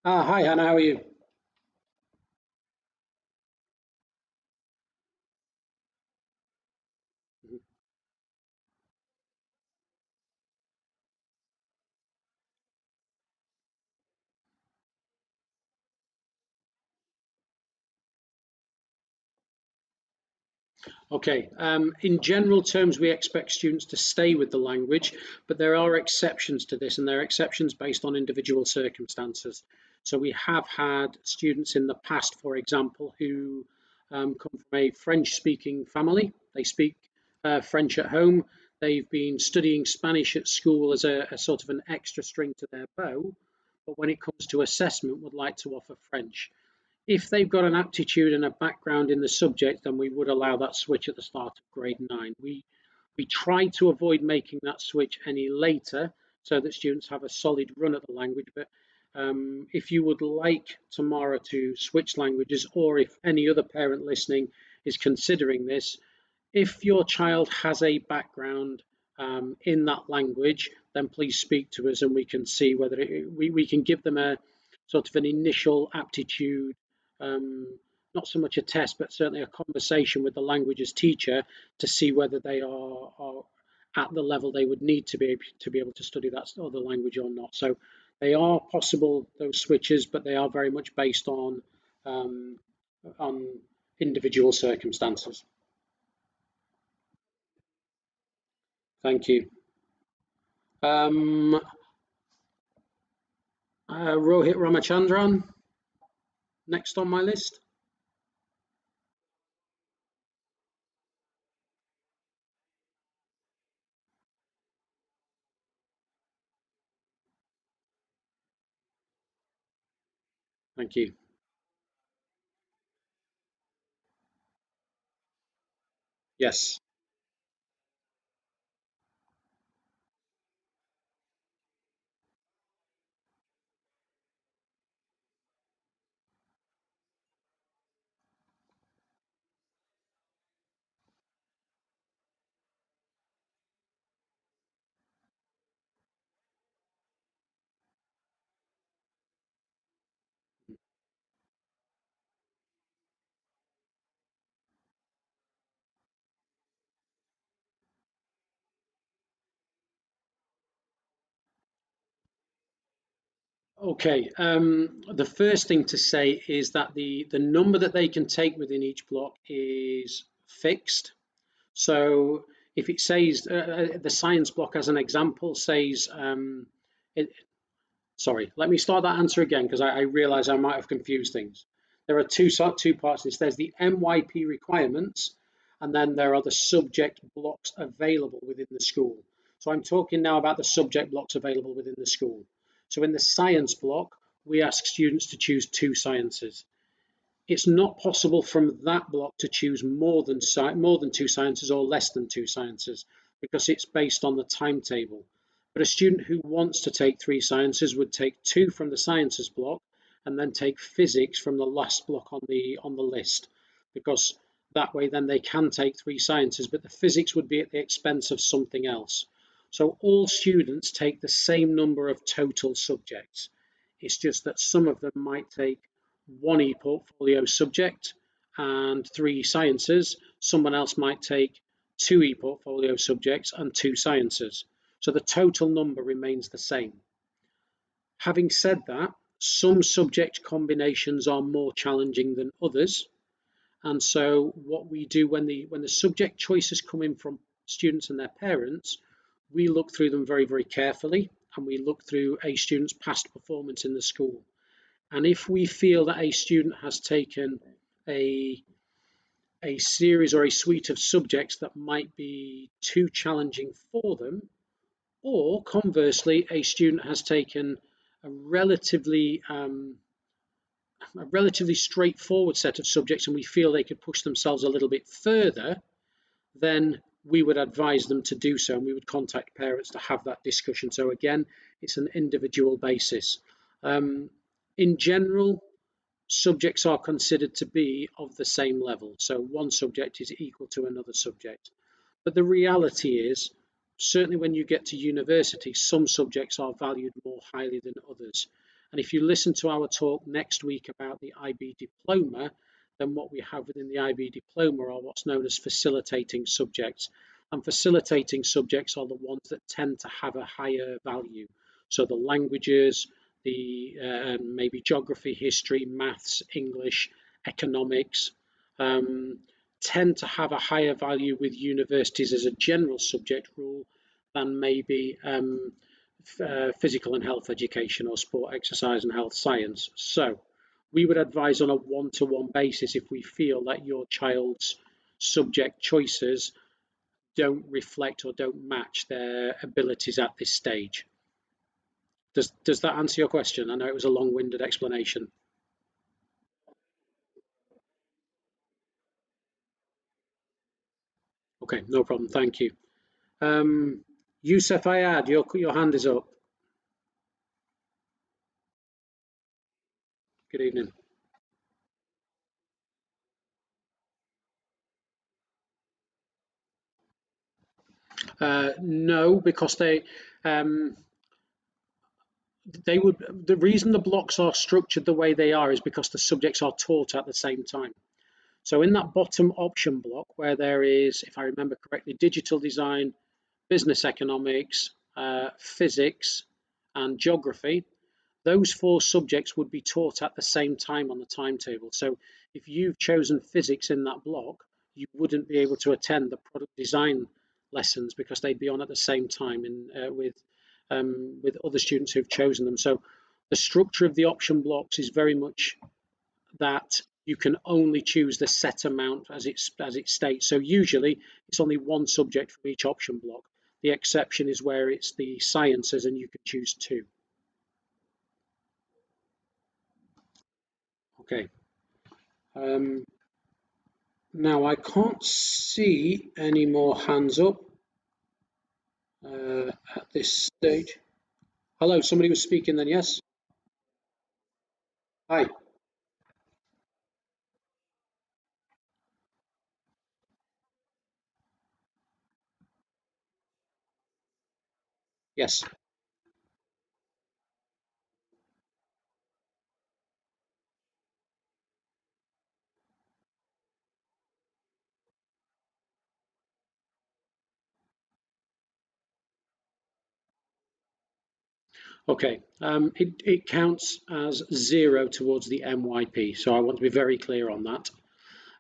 Hi Hannah, how are you? Okay, in general terms, we expect students to stay with the language, but there are exceptions to this, and there are exceptions based on individual circumstances. So we have had students in the past, for example, who come from a French-speaking family. They speak French at home. They've been studying Spanish at school as a sort of an extra string to their bow, but when it comes to assessment, would like to offer French. If they've got an aptitude and a background in the subject, then we would allow that switch at the start of grade 9. We try to avoid making that switch any later so that students have a solid run at the language. But if you would like Tamara to switch languages, or if any other parent listening is considering this, if your child has a background in that language, then please speak to us and we can see whether we can give them a sort of an initial aptitude, um, not so much a test, but certainly a conversation with the languages teacher to see whether they are at the level they would need to be able to study that other language or not. So they are possible, those switches, but they are very much based um, on individual circumstances. Thank you. Um, Rohit Ramachandran, next on my list. Thank you. Yes. Okay. The first thing to say is that the number that they can take within each block is fixed. So if it says the science block, as an example, says it, sorry, let me start that answer again because I realize I might have confused things. There are two parts to this. There's the MYP requirements, and then there are the subject blocks available within the school. So I'm talking now about the subject blocks available within the school. So in the science block, we ask students to choose two sciences. It's not possible from that block to choose more than two sciences or less than two sciences because it's based on the timetable. But a student who wants to take three sciences would take two from the sciences block and then take physics from the last block on the list, because that way then they can take three sciences, but the physics would be at the expense of something else. So all students take the same number of total subjects. It's just that some of them might take one e-portfolio subject and three sciences. Someone else might take 2 e-portfolio subjects, and 2 sciences. So the total number remains the same. Having said that, some subject combinations are more challenging than others. And so what we do when the subject choices come in from students and their parents, we look through them very, very carefully, and we look through a student's past performance in the school. And if we feel that a student has taken a series or a suite of subjects that might be too challenging for them, or conversely, a student has taken a relatively straightforward set of subjects and we feel they could push themselves a little bit further, then we would advise them to do so, and we would contact parents to have that discussion. So again, it's an individual basis. In general, subjects are considered to be of the same level. So one subject is equal to another subject. But the reality is, certainly when you get to university, some subjects are valued more highly than others. And if you listen to our talk next week about the IB diploma, then what we have within the IB diploma are what's known as facilitating subjects. And facilitating subjects are the ones that tend to have a higher value. So the languages, the maybe geography, history, maths, English, economics, tend to have a higher value with universities as a general subject rule than maybe physical and health education or sport, exercise and health science. So we would advise on a one-to-one basis if we feel that your child's subject choices don't reflect or don't match their abilities at this stage. Does that answer your question? I know it was a long-winded explanation. Okay, no problem. Thank you. Yusuf Ayad, your hand is up. Good evening. No, because they would. The reason the blocks are structured the way they are is because the subjects are taught at the same time. So in that bottom option block, where there is, if I remember correctly, digital design, business economics, physics, and geography, those 4 subjects would be taught at the same time on the timetable. So if you've chosen physics in that block, you wouldn't be able to attend the product design lessons because they'd be on at the same time with other students who've chosen them. So the structure of the option blocks is very much that you can only choose the set amount as it states. So usually it's only 1 subject from each option block. The exception is where it's the sciences and you can choose 2. Okay. Now I can't see any more hands up at this stage. Hello, somebody was speaking then, yes? Hi, yes. Okay, it counts as 0 towards the MYP, so I want to be very clear on that.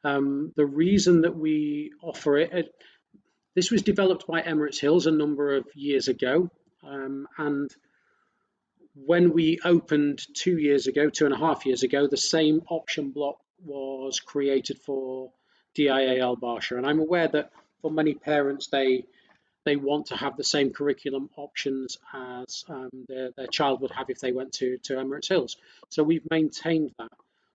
The reason that we offer it, this was developed by Emirates Hills a number of years ago, and when we opened 2 years ago, 2.5 years ago, the same option block was created for DIA Al Barsha. And I'm aware that for many parents, they want to have the same curriculum options as their child would have if they went to Emirates Hills. So we've maintained that.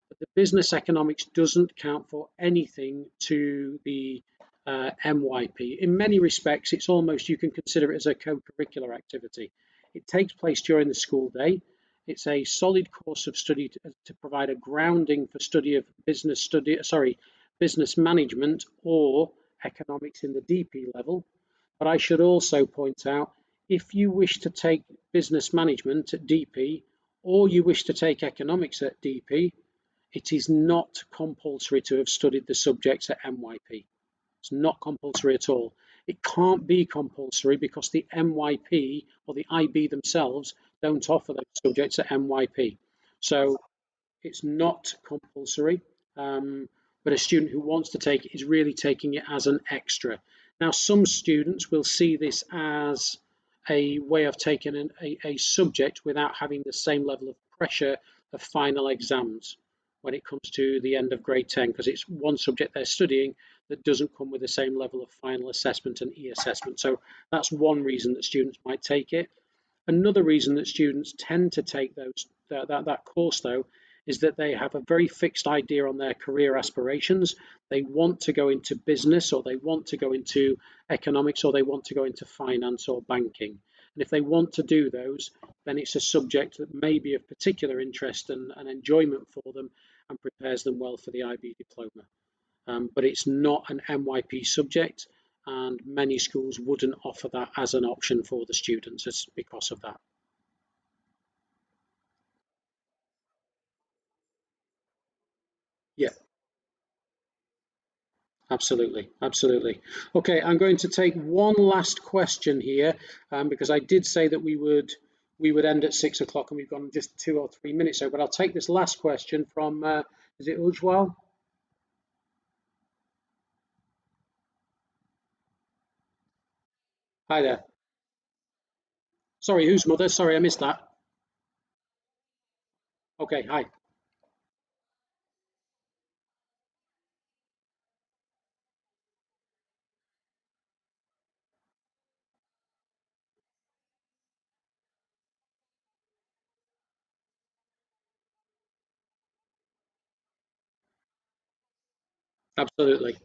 But the business economics doesn't count for anything to the MYP. In many respects, it's almost, you can consider it as a co-curricular activity. It takes place during the school day. It's a solid course of study to provide a grounding for study of business management or economics in the DP level. But I should also point out, if you wish to take business management at DP or you wish to take economics at DP, it is not compulsory to have studied the subjects at MYP. It's not compulsory at all. It can't be compulsory because the MYP or the IB themselves don't offer those subjects at MYP. So it's not compulsory, but a student who wants to take it is really taking it as an extra. Now, some students will see this as a way of taking a subject without having the same level of pressure of final exams when it comes to the end of grade 10, because it's one subject they're studying that doesn't come with the same level of final assessment and e-assessment. So that's one reason that students might take it. Another reason that students tend to take that course, though, is that they have a very fixed idea on their career aspirations. They want to go into business, or they want to go into economics, or they want to go into finance or banking. And if they want to do those, then it's a subject that may be of particular interest and enjoyment for them and prepares them well for the IB diploma. But it's not an MYP subject, and many schools wouldn't offer that as an option for the students because of that. Yeah, absolutely, absolutely. Okay, I'm going to take one last question here, because I did say that we would end at 6 o'clock, and we've gone just 2 or 3 minutes over. But I'll take this last question from is it Ujwal? Hi there. Sorry, whose mother? Sorry, I missed that. Okay, hi. Absolutely.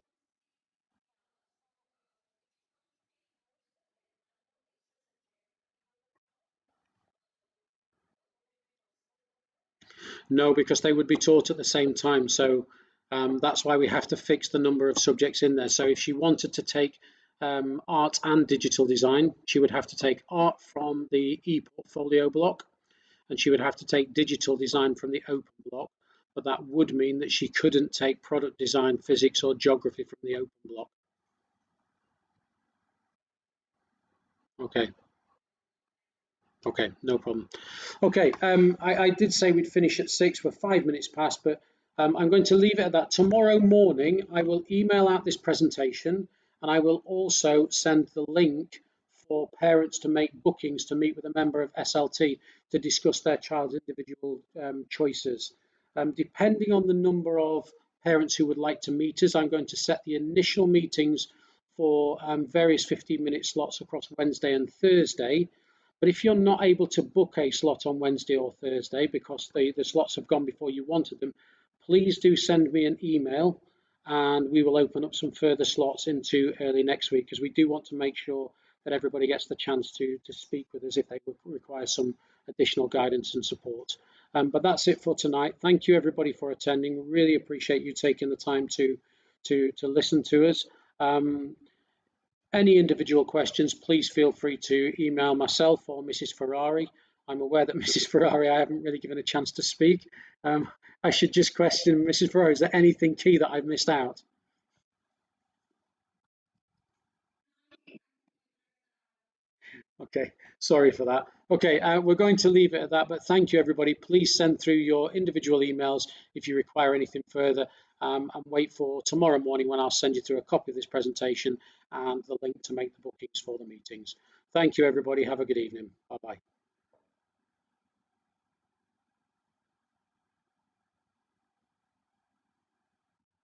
No, because they would be taught at the same time. So that's why we have to fix the number of subjects in there. So if she wanted to take art and digital design, she would have to take art from the e-portfolio block, and she would have to take digital design from the open block. But that would mean that she couldn't take product design, physics, or geography from the open block. Okay. Okay, no problem. Okay, I did say we'd finish at 6. We're 5 minutes past, but I'm going to leave it at that. Tomorrow morning, I will email out this presentation, and I will also send the link for parents to make bookings to meet with a member of SLT to discuss their child's individual choices. Depending on the number of parents who would like to meet us, I'm going to set the initial meetings for various 15-minute slots across Wednesday and Thursday. But if you're not able to book a slot on Wednesday or Thursday because the slots have gone before you wanted them, please do send me an email, and we will open up some further slots into early next week, because we do want to make sure that everybody gets the chance to speak with us if they would require some additional guidance and support. But that's it for tonight. Thank you, everybody, for attending. Really appreciate you taking the time to listen to us. Any individual questions, please feel free to email myself or Mrs. Ferrari. I'm aware that Mrs. Ferrari, I haven't really given a chance to speak. I should just question Mrs. Ferrari, is there anything key that I've missed out? Okay, sorry for that. Okay, we're going to leave it at that, but thank you, everybody. Please send through your individual emails if you require anything further, and wait for tomorrow morning when I'll send you through a copy of this presentation and the link to make the bookings for the meetings. Thank you, everybody. Have a good evening. Bye-bye.